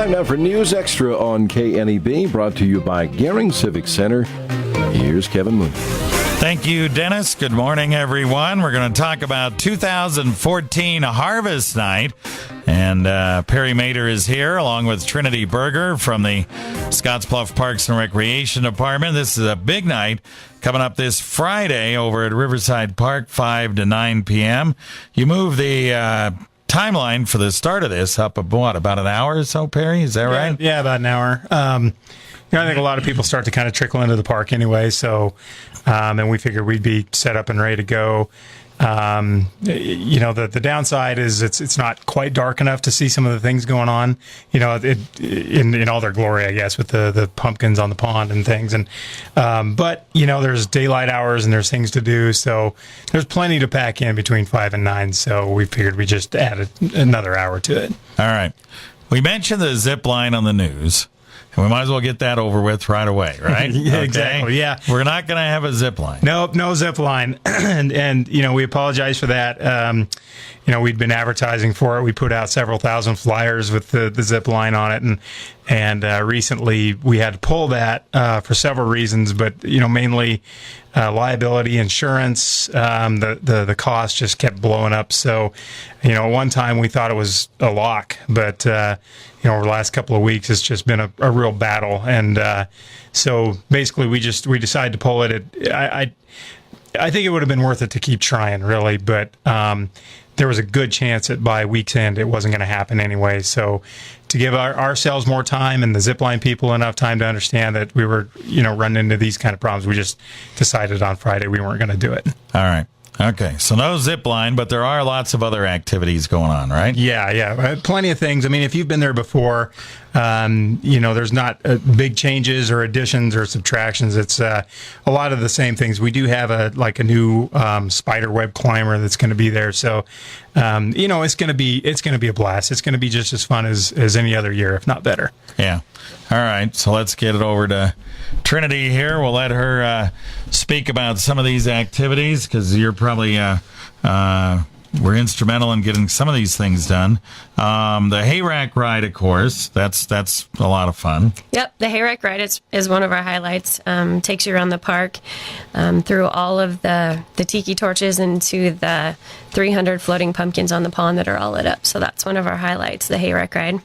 Time now for News Extra on KNEB, brought to you by Gehring Civic Center. Here's Kevin Mooney. Thank you, Dennis. Good morning, everyone. We're going to talk about 2014 Harvest Night. And Perry Mater is here, along with Trinity Burgner from the Scottsbluff Parks and Recreation Department. This is a big night coming up this Friday over at Riverside Park, 5 to 9 p.m. You move the timeline for the start of this up about an hour or so, Perry? Is that right? Yeah, about an hour. I think a lot of people start to kind of trickle into the park anyway, so and we figured we'd be set up and ready to go. The downside is it's not quite dark enough to see some of the things going on, in all their glory, I guess, with the pumpkins on the pond and things. And but there's daylight hours and there's things to do, so there's plenty to pack in between 5 and 9. So we figured we just added another hour to it. All right. We mentioned the zip line on the news. We might as well get that over with right away, right? Yeah, okay. Exactly. Yeah, we're not going to have a zip line. Nope, no zip line, and we apologize for that. We'd been advertising for it. We put out several thousand flyers with the zip line on it, and recently we had to pull that for several reasons, but mainly liability insurance. The cost just kept blowing up. So, one time we thought it was a lock, but over the last couple of weeks, it's just been a real battle. And so basically, we decided to pull it. I think it would have been worth it to keep trying, really, but there was a good chance that by week's end it wasn't going to happen anyway. So to give ourselves more time and the zipline people enough time to understand that we were, running into these kind of problems, we just decided on Friday we weren't going to do it. All right. Okay, so no zip line, but there are lots of other activities going on, right? Yeah, plenty of things. I mean, if you've been there before, there's not big changes or additions or subtractions. It's a lot of the same things. We do have a new spider web climber that's going to be there, so it's going to be a blast. It's going to be just as fun as any other year, if not better. Yeah. All right, so let's get it over to Trinity here. We'll let her speak about some of these activities because you're probably were instrumental in getting some of these things done. The hay rack ride, of course, that's a lot of fun. Yep, the hay rack ride is one of our highlights. Takes you around the park through all of the tiki torches into the 300 floating pumpkins on the pond that are all lit up. So that's one of our highlights, the hay rack ride.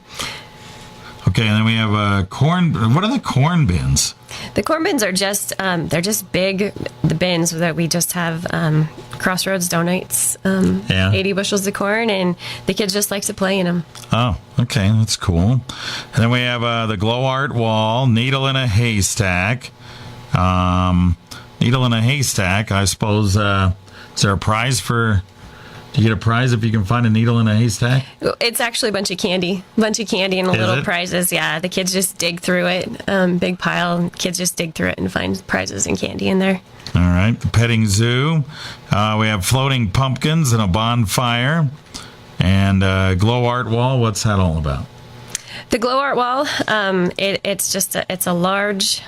Okay, and then we have corn. What are the corn bins? The corn bins are just they're just big. The bins that we just have Crossroads donates 80 bushels of corn, and the kids just like to play in them. Oh, okay, that's cool. And then we have the glow art wall, needle in a haystack. Needle in a haystack. I suppose. Is there a prize for? Do you get a prize if you can find a needle in a haystack? It's actually a bunch of candy and little prizes. Yeah, the kids just dig through it. Big pile. Kids just dig through it and find prizes and candy in there. All right. The petting zoo. We have floating pumpkins and a bonfire. And glow art wall. What's that all about? The glow art wall, it's a large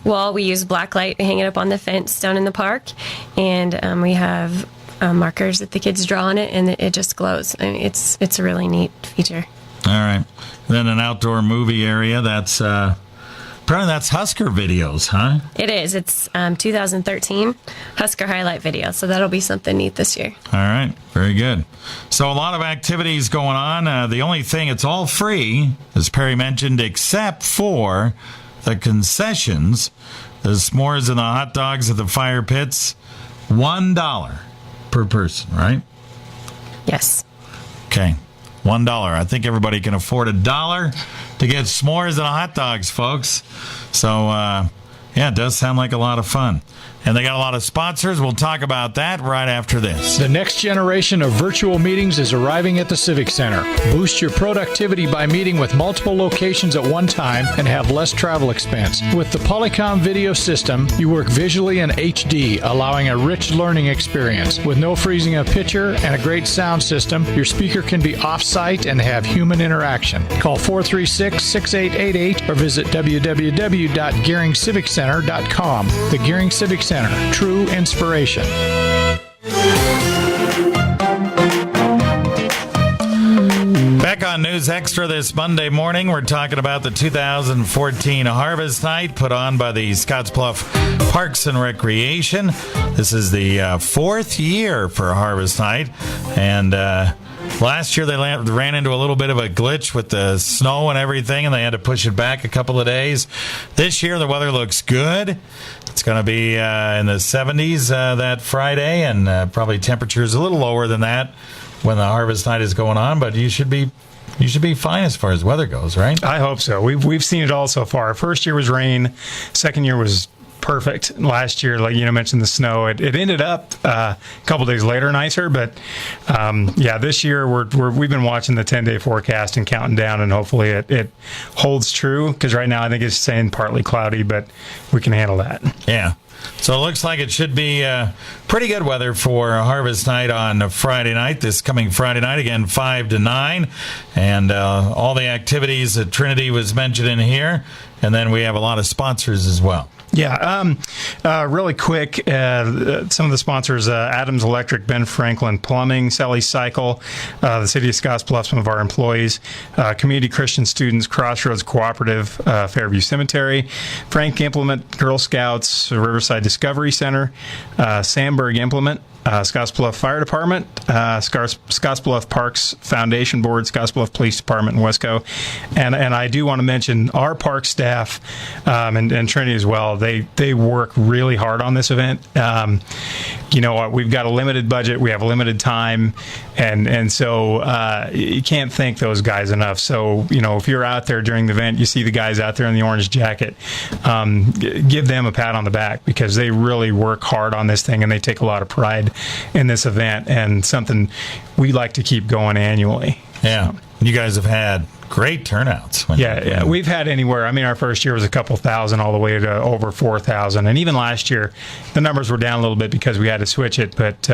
wall. We use black light to hang it up on the fence down in the park. And we have markers that the kids draw on it, and it just glows. I mean, it's a really neat feature. All right. Then an outdoor movie area. That's Husker videos, huh? It is. It's 2013 Husker highlight video, so that'll be something neat this year. All right. Very good. So a lot of activities going on. The only thing, it's all free, as Perry mentioned, except for the concessions, the s'mores and the hot dogs at the fire pits, $1 per person, right? Yes. Okay. $1. I think everybody can afford $1 to get s'mores and hot dogs, folks. So, it does sound like a lot of fun. And they got a lot of sponsors. We'll talk about that right after this. The next generation of virtual meetings is arriving at the Civic Center. Boost your productivity by meeting with multiple locations at one time and have less travel expense. With the Polycom video system, you work visually in HD, allowing a rich learning experience. With no freezing of picture and a great sound system, your speaker can be off-site and have human interaction. Call 436-6888 or visit www.GehringCivicCenter.com. The Gehring Civic Center, true inspiration. Back on News Extra this Monday morning, we're talking about the 2014 Harvest Night put on by the Scottsbluff Parks and Recreation. This is the fourth year for Harvest Night, and last year they ran into a little bit of a glitch with the snow and everything, and they had to push it back a couple of days. This year the weather looks good. It's going to be in the 70s that Friday, and probably temperatures a little lower than that when the Harvest Night is going on, but you should be fine as far as weather goes, right? I hope so. We've seen it all so far. First year was rain. Second year was perfect. Last year, like you mentioned, the snow. It ended up a couple days later nicer, but this year we've been watching the 10-day forecast and counting down, and hopefully it holds true. Because right now I think it's saying partly cloudy, but we can handle that. Yeah. So it looks like it should be pretty good weather for Harvest Night on Friday night, this coming Friday night, again, 5 to 9. And all the activities that Trinity was mentioning here. And then we have a lot of sponsors as well. Yeah, really quick, some of the sponsors, Adams Electric, Ben Franklin Plumbing, Sally Cycle, the City of Scottsbluff, some of our employees, Community Christian Students, Crossroads Cooperative, Fairview Cemetery, Frank Implement, Girl Scouts, Riverside Discovery Center, Sandberg Implement, Scottsbluff Fire Department, Scottsbluff Parks Foundation Board, Scottsbluff Police Department, and Wesco. And I do want to mention our park staff and Trinity as well. They work really hard on this event. We've got a limited budget. We have a limited time. And so you can't thank those guys enough. So, if you're out there during the event, you see the guys out there in the orange jacket, give them a pat on the back, because they really work hard on this thing, and they take a lot of pride in this event, and something we like to keep going annually. Yeah. You guys have had great turnouts. Yeah. We've had anywhere. Our first year was a couple thousand all the way to over 4,000. And even last year, the numbers were down a little bit because we had to switch it. But,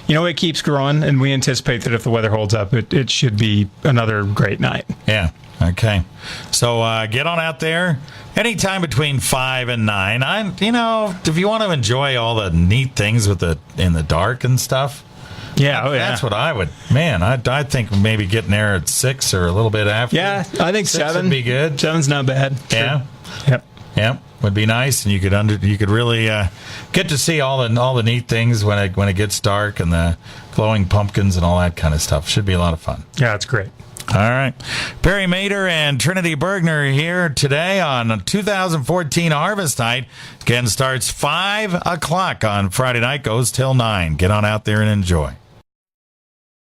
it keeps growing, and we anticipate that if the weather holds up, it should be another great night. Yeah. Okay. So get on out there anytime between 5 and 9. If you want to enjoy all the neat things in the dark and stuff. Yeah, that's what I would. Man, I think maybe getting there at 6 or a little bit after. Yeah, I think 7 would be good. 7's not bad. Yeah. Sure. Yep. Would be nice, and you could really get to see all the neat things when it gets dark, and the glowing pumpkins and all that kind of stuff. Should be a lot of fun. Yeah, it's great. All right. Perry Mater and Trinity Burgner here today on 2014 Harvest Night. Again, starts 5 o'clock on Friday night, goes till 9. Get on out there and enjoy.